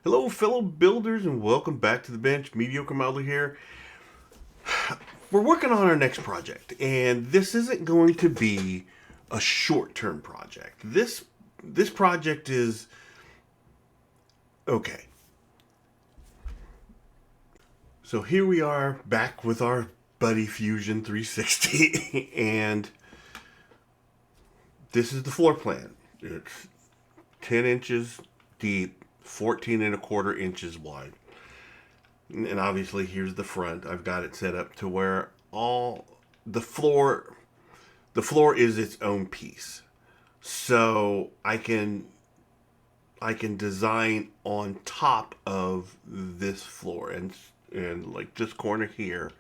Hello, fellow builders, and welcome back to the bench. Mediocre Modeler here. We're working on our next project, and this isn't going to be a short-term project. This project is okay. So here we are back with our Buddy Fusion 360, and this is the floor plan. It's 10 inches deep, 14 and a quarter inches wide. And obviously here's the front. I've got it set up to where all the floor is its own piece. So I can design on top of this floor, and like this corner here,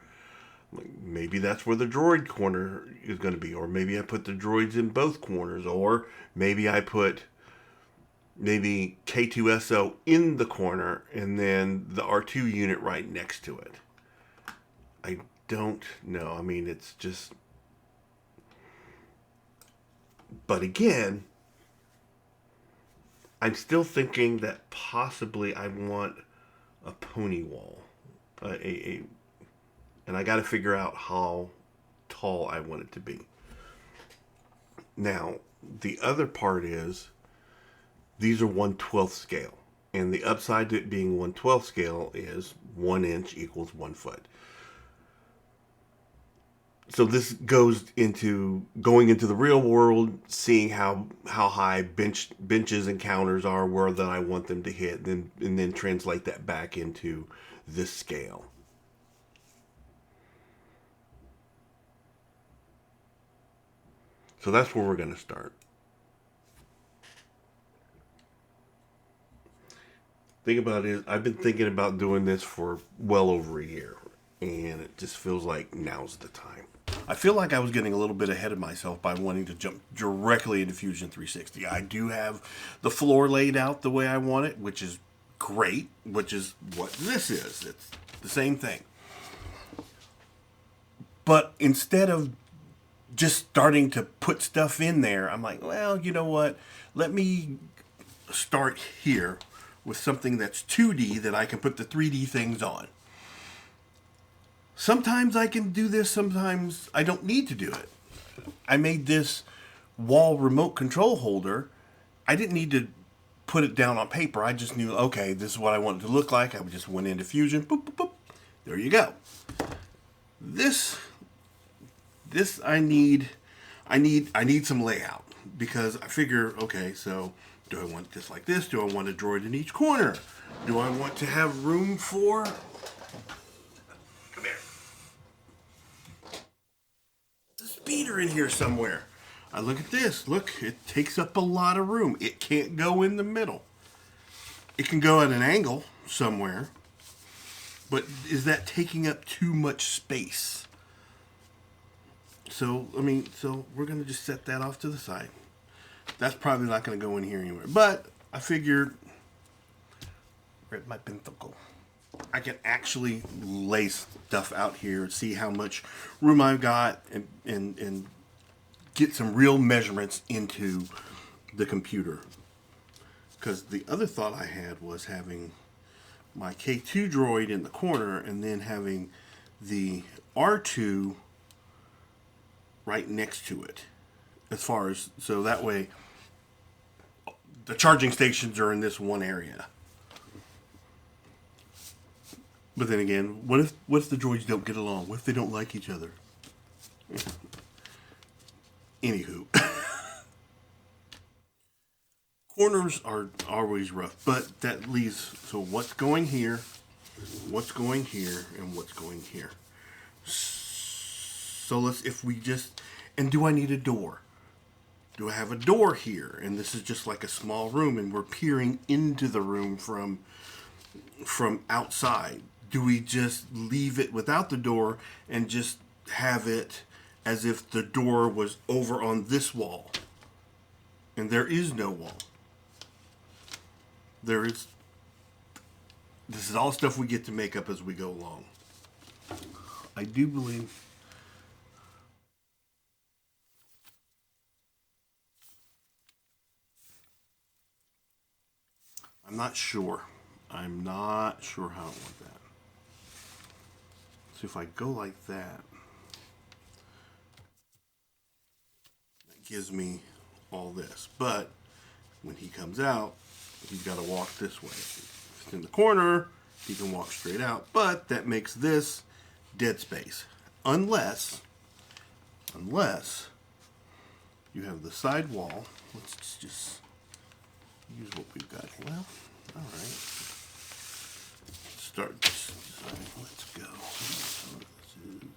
like maybe that's where the droid corner is going to be, or maybe I put the droids in both corners, or maybe I put maybe K2SO in the corner and then the R2 unit right next to it. I don't know. I mean, it's just. But again, I'm still thinking that possibly I want a pony wall. And I got to figure out how tall I want it to be. Now, the other part is these are 1/12 scale. And the upside to it being 1/12 scale is 1 inch equals 1 foot. So this goes into going into the real world, seeing how high benches and counters are, where that I want them to hit, and then translate that back into this scale. So that's where we're going to start. Think about it. I've been thinking about doing this for well over a year, and it just feels like now's the time. I feel like I was getting a little bit ahead of myself by wanting to jump directly into Fusion 360. I do have the floor laid out the way I want it, which is great, which is what this is. It's the same thing. But instead of just starting to put stuff in there, I'm like, well, you know what? Let me start here with something that's 2D that I can put the 3D things on. Sometimes I can do this, sometimes I don't need to do it. I made this wall remote control holder. I didn't need to put it down on paper. I just knew, okay, this is what I want it to look like. I just went into Fusion, boop, boop, boop. There you go. This I need some layout, because I figure, okay, so do I want this like this? Do I want a droid in each corner? Do I want to have room for, come here, the speeder in here somewhere? I look at this. Look, it takes up a lot of room. It can't go in the middle. It can go at an angle somewhere, but is that taking up too much space? So, I mean, so we're going to just set that off to the side. That's probably not going to go in here anywhere. But I figured, where's my pentacle? I can actually lay stuff out here, see how much room I've got, and get some real measurements into the computer. Because the other thought I had was having my K2 droid in the corner and then having the R2 right next to it. As far as, so that way the charging stations are in this one area. But then again, what if the droids don't get along? What if they don't like each other? Anywho. Corners are always rough, but that leaves, so what's going here, what's going here, and what's going here. So let's, if we just, and do I need a door? Do I have a door here? And this is just like a small room, and we're peering into the room from outside. Do we just leave it without the door and just have it as if the door was over on this wall? And there is no wall. This is all stuff we get to make up as we go along. I do believe. I'm not sure. I'm not sure how I want that. So if I go like that, that gives me all this. But when he comes out, he's got to walk this way. If it's in the corner, he can walk straight out. But that makes this dead space. Unless you have the side wall. Let's just use what we've got. Well, all right. Start this design. Let's go. So this is.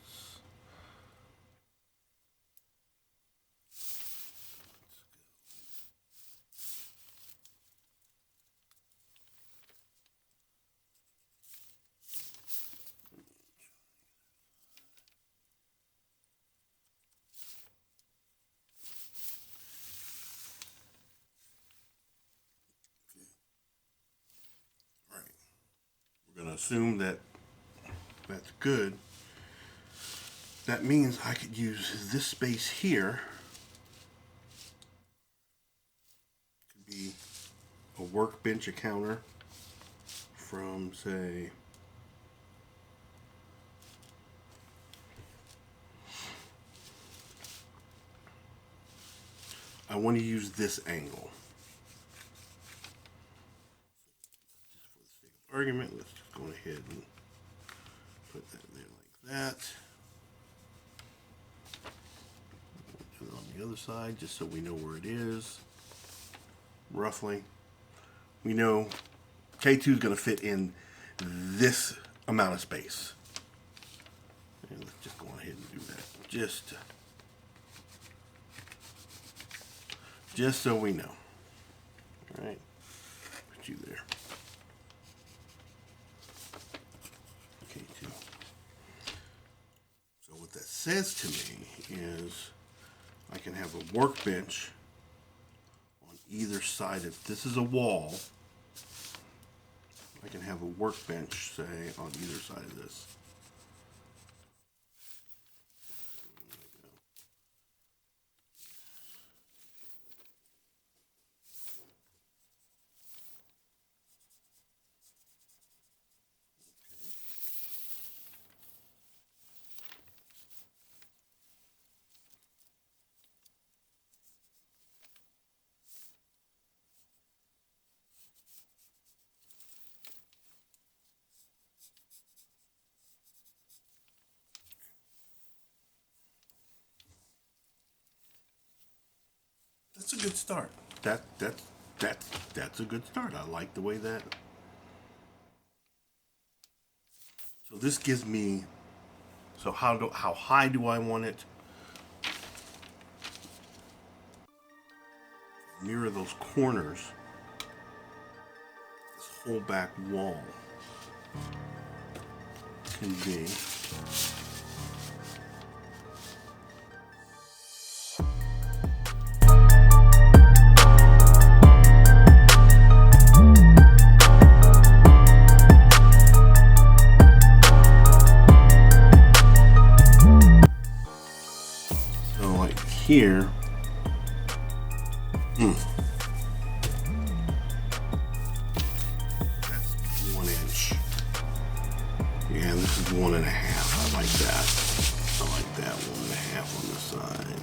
All right. We're going to assume that that's good. That means I could use this space here. Could be a workbench, a counter from, say, I want to use this angle. Just for the sake of argument, let's just go ahead and put that there like that. Do it on the other side, just so we know where it is. Roughly. We know K2 is going to fit in this amount of space. And let's just go ahead and do that. Just so we know. All right. Put you there. K2. So what that says to me is I can have a workbench on either side. If this is a wall, I can have a workbench, say, on either side of this. That's a good start. That's a good start. I like the way that. So this gives me. So how high do I want it? Mirror those corners. This whole back wall can be. Here, that's 1 inch. Yeah, this is 1.5. I like that. I like that 1.5 on the side.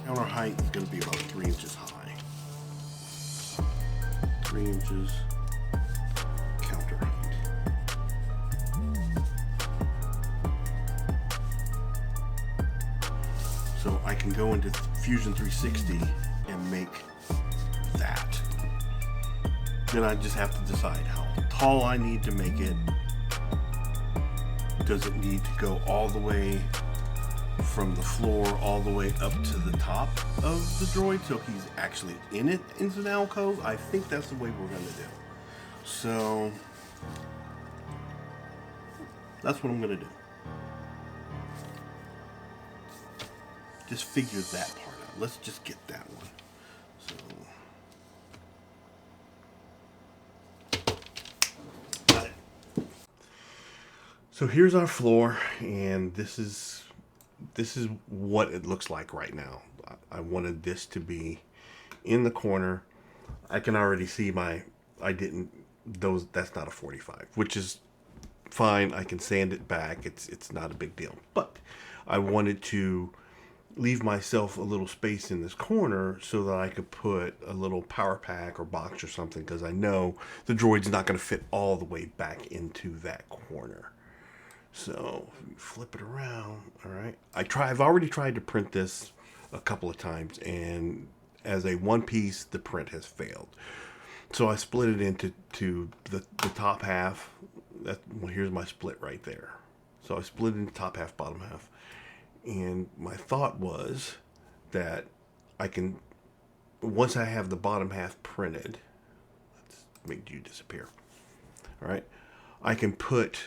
Counter height is going to be about 3 inches high. 3 inches. So I can go into Fusion 360 and make that. Then I just have to decide how tall I need to make it. Does it need to go all the way from the floor all the way up to the top of the droid so he's actually in it into an alcove? I think that's the way we're going to do. So that's what I'm going to do. Just figure that part out. Let's just get that one. So, got it. So here's our floor, and this is this is what it looks like right now. I wanted this to be in the corner. I can already see that's not a 45, which is fine. I can sand it back. It's not a big deal. But I wanted to leave myself a little space in this corner so that I could put a little power pack or box or something, because I know the droid's not going to fit all the way back into that corner. So flip it around. All right. I've already tried to print this a couple of times, and as a one piece, the print has failed. So I split it into the top half. Here's my split right there. So I split it into top half, bottom half. And my thought was that once I have the bottom half printed, let's make you disappear. All right. I can put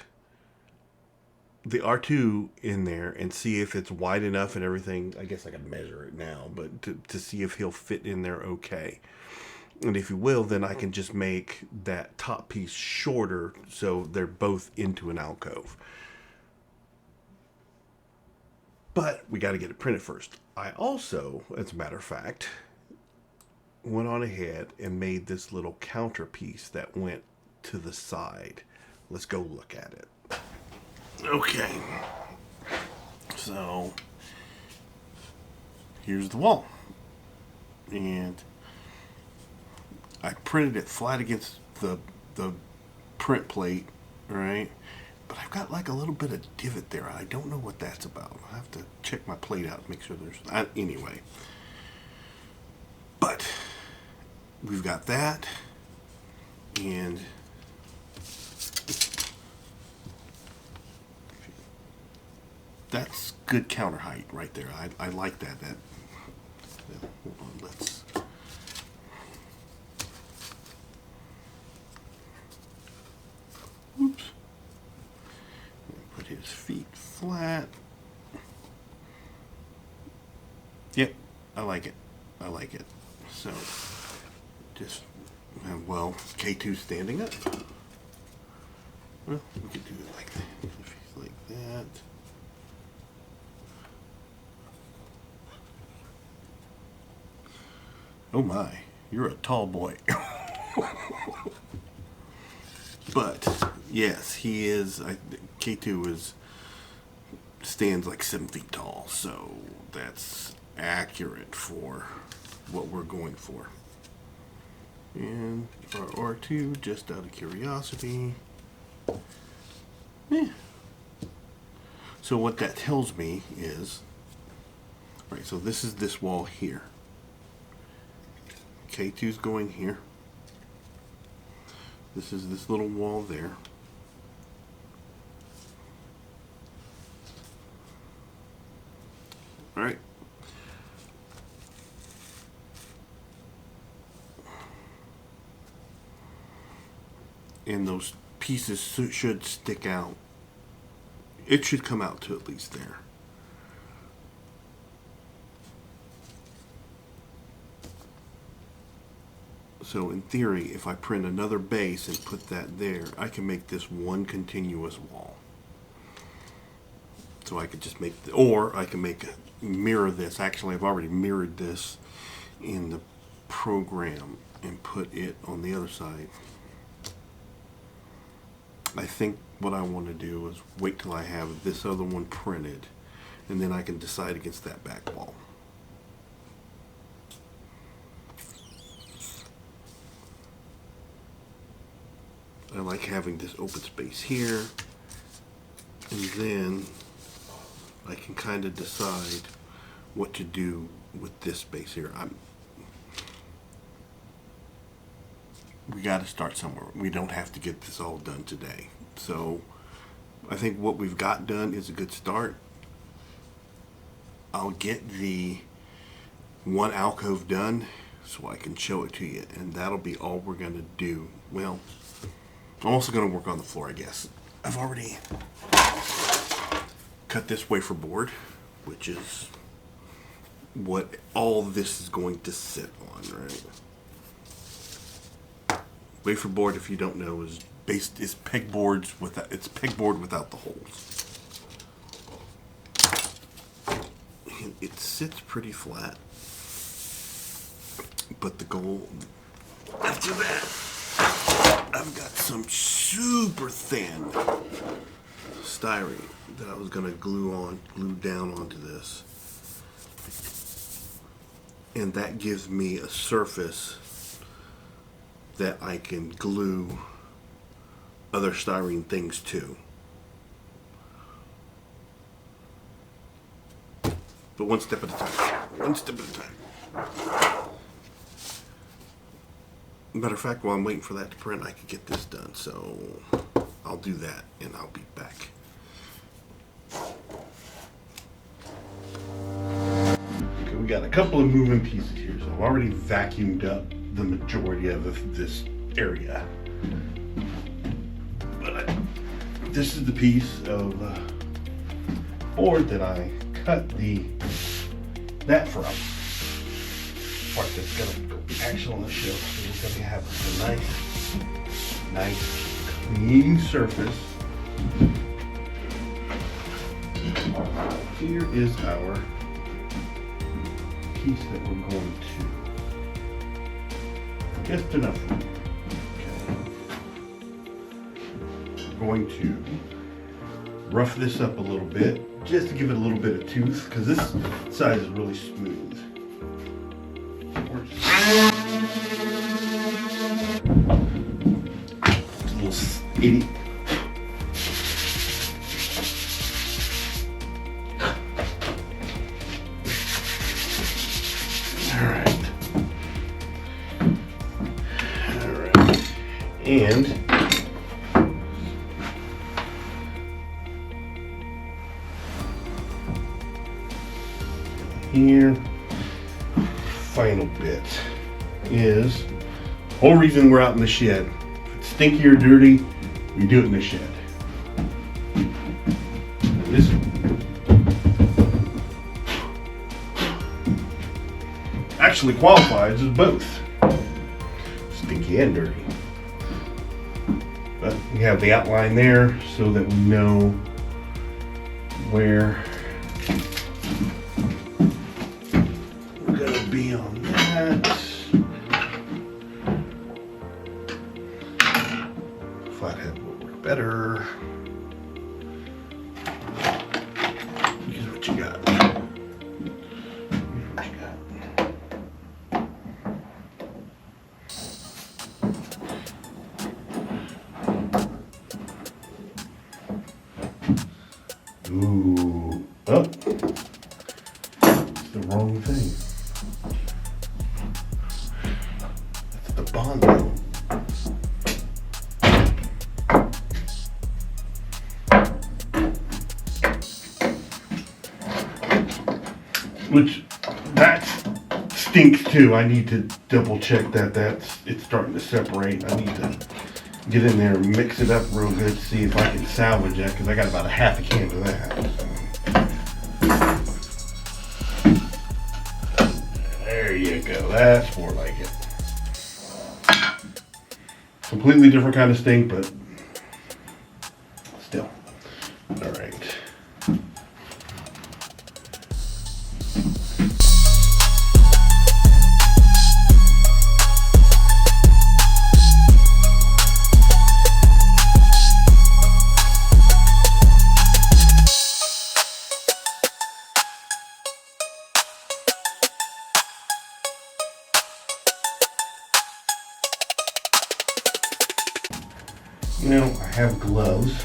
the R2 in there and see if it's wide enough and everything. I guess I can measure it now, but to see if he'll fit in there okay. And if he will, then I can just make that top piece shorter so they're both into an alcove. But we got to get it printed first. I also, as a matter of fact, went on ahead and made this little counter piece that went to the side. Let's go look at it. Okay. So, here's the wall. And I printed it flat against the print plate, right? But I've got like a little bit of divot there. I don't know what that's about. I have to check my plate out to make sure there's... Anyway. But we've got that. And that's good counter height right there. I like that. Hold on, let's... Oops. Put his feet flat. Yep, I like it. I like it. So, just, well, K2 standing up. Well, we could do it like that. If he's like that. Oh my, you're a tall boy. But yes, he is. K2 stands like 7 feet tall, so that's accurate for what we're going for. And our R2, just out of curiosity. Yeah. So what that tells me is, right, so this is this wall here. K2's going here. This is this little wall there. All right. And those pieces should stick out. It should come out to at least there. So in theory, if I print another base and put that there, I can make this one continuous wall. So I could just make, or I can mirror this. Actually, I've already mirrored this in the program and put it on the other side. I think what I want to do is wait till I have this other one printed, and then I can decide against that back wall. I like having this open space here, and then I can kind of decide what to do with this space here. We got to start somewhere. We don't have to get this all done today. So I think what we've got done is a good start. I'll get the one alcove done so I can show it to you, and that'll be all we're going to do. Well, I'm also going to work on the floor, I guess. I've already cut this wafer board, which is what all this is going to sit on, right? Wafer board, if you don't know, is pegboard without the holes. and it sits pretty flat. But the goal after that, I've got some super thin styrene that I was gonna glue down onto this. And that gives me a surface that I can glue other styrene things to. But one step at a time. One step at a time. Matter of fact, while I'm waiting for that to print, I could get this done. So I'll do that and I'll be back. Okay, we got a couple of moving pieces here. So I've already vacuumed up the majority of this area. But this is the piece of board that I cut that from. Part that's gonna go actually on the shelf, so we're gonna have a nice clean surface. Here is our piece that we're going to just enough room. Okay. We're going to rough this up a little bit just to give it a little bit of tooth, because this side is really smooth. It's a little itty. Alright. And here, final bit is the whole reason we're out in the shed. If it's stinky or dirty, we do it in the shed. This actually qualifies as both stinky and dirty. But we have the outline there so that we know where we're gonna be on that. Flathead will work better. Here's what you got. Ooh, oh, it's the wrong thing. That's the Bondo. Which, that stinks too. I need to double check that it's starting to separate. I need to get in there and mix it up real good to see if I can salvage that, because I got about a half a can of that. So. There you go. That's more like it. Completely different kind of stink, but still. All right. Now I have gloves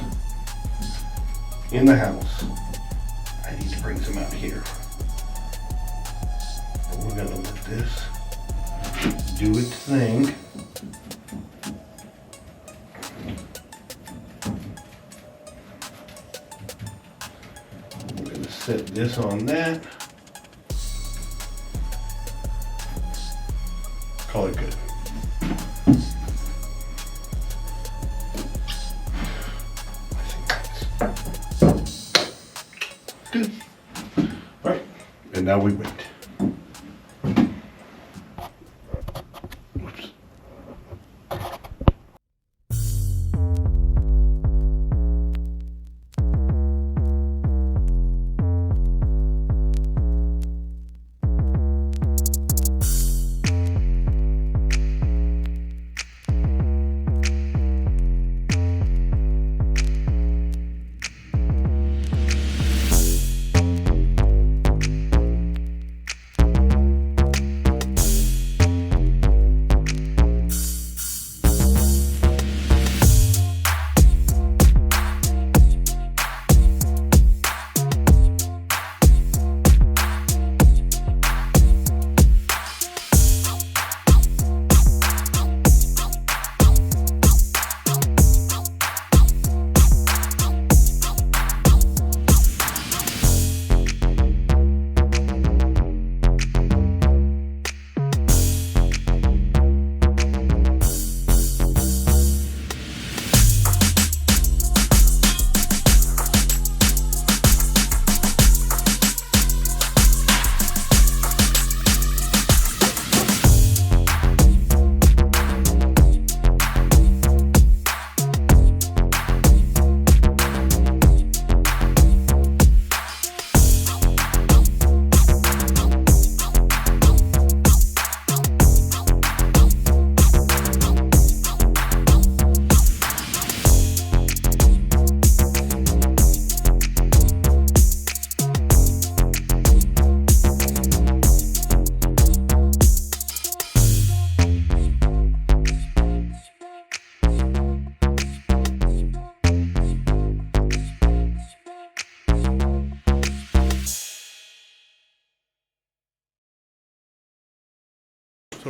in the house. I need to bring some out here. And we're gonna let this do its thing. We're gonna set this on that. Call it good. Good. All right, and now we wait. Whoops.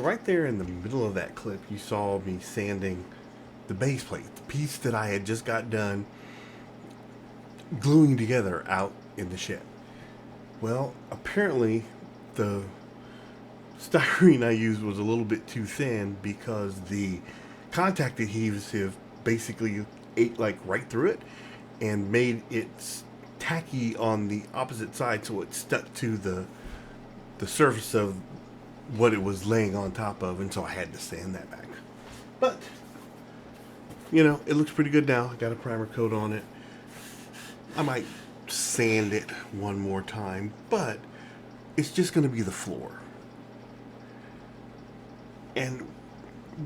right there in the middle of that clip, you saw me sanding the base plate, the piece that I had just got done gluing together out in the shed. Well, apparently the styrene I used was a little bit too thin because the contact adhesive basically ate like right through it and made it tacky on the opposite side, so it stuck to the surface of what it was laying on top of, and so I had to sand that back. But you know, it looks pretty good now. I got a primer coat on it. I might sand it one more time, but it's just going to be the floor. And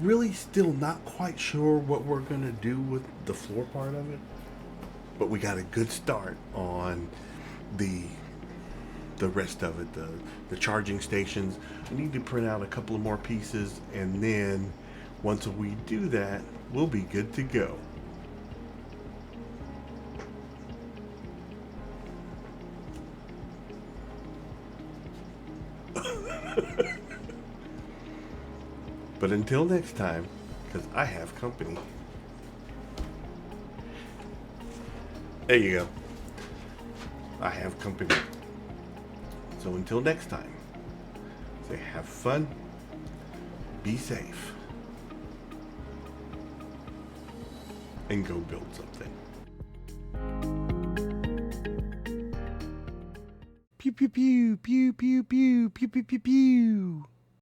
really still not quite sure what we're going to do with the floor part of it. But we got a good start on the rest of it, the charging stations. I need to print out a couple of more pieces, and then once we do that, we'll be good to go. But until next time, because I have company. There you go. I have company. So until next time, say have fun, be safe, and go build something. Pew pew pew pew pew pew pew pew pew pew.